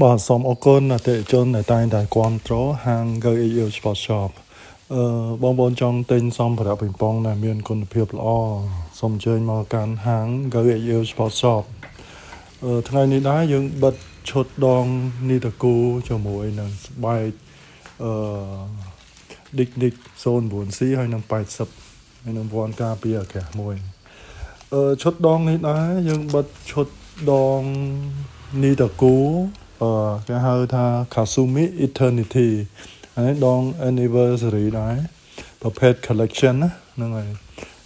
បាទសូមអរគុណអតិថិជនដែលតែងតែគាំទ្រហាង Go EU Sport Shop បងប្អូនចង់ទិញសម្ភារៈប៉េងប៉ុងដែលមានគុណភាពល្អសូមអញ្ជើញមកកាន់ហាង Go EU Sport Shop ថ្ងៃនេះដែរយើងបិទឈុតដងនីតគូជាមួយនឹងស្បែកDick 09C ហើយនឹង80ហើយនឹងវ៉ាន់ការពារអាកាសមួយឈុតដងនេះដែរយើងបិទឈុតដងនីតគូគេហៅថា Kasumi Eternity ហើយដង Anniversary ដែរប្រភេទ Collection ណាហ្នឹងហើយ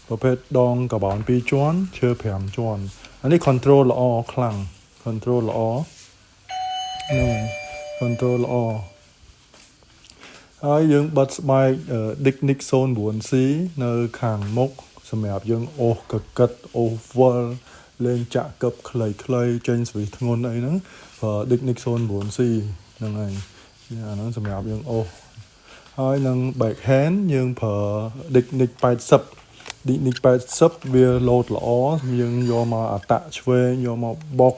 ប្រភេទដងកាបូន2ជាន់ឈើ5ជាន់អានេះ control ល្អខ្លាំង control ល្អហ្នឹងហើយ control ល្អហើយយើងបិទស្បែក Dick 09C នៅខាងមុខសម្រាប់យើងអូសកកិតអូសវល់លេងចាក់កឹបខ្លីៗចេញស្វីសធ្ងន់អីហ្នឹងប្រើ Dick 09C ហ្នឹងហើយអាហ្នឹងសម្រាប់យើងអូសហើយនឹង back hand យើងប្រើ Dick 80វាលោតល្អយើងយកមកអតាក់ឆ្វេងយកមកបុក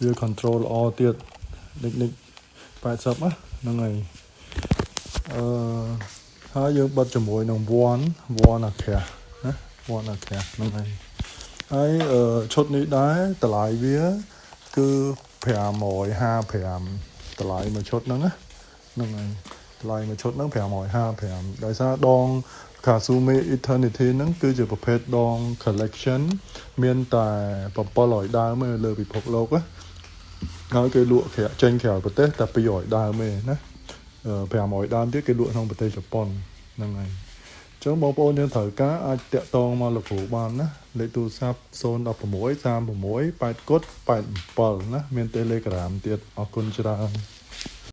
វា control ល្អទៀត Dick 80ហ្នឹងហើយហើយយើងបិទជាមួយនឹងវ៉ាន់អាកាសណាវ៉ាន់អាកាសហ្នឹងហើយឈុតនេះដែរតម្លៃវាគឺ555តម្លៃមួយឈុតហ្នឹងណាហ្នឹងហើយតម្លៃមួយឈុតហ្នឹង555ដោយសារដង Kasumi Eternity ហ្នឹងគឺជាប្រភេទដង collection មានតែ700ដើមលើពិភពលោកណាហើយគេលក់ចេញក្រៅប្រទេសតែ200ដើមទេណា500ដើមទៀតគេលក់ក្នុងប្រទេសជប៉ុនហ្នឹងហើយអញ្ចឹងបងប្អូនយើងត្រូវការអាចតាក់ទងមកលោកគ្រូបានណាលេខទូរស័ព្ទ016 36 8 87ណាមាន Telegram ទៀតអរគុណច្រើន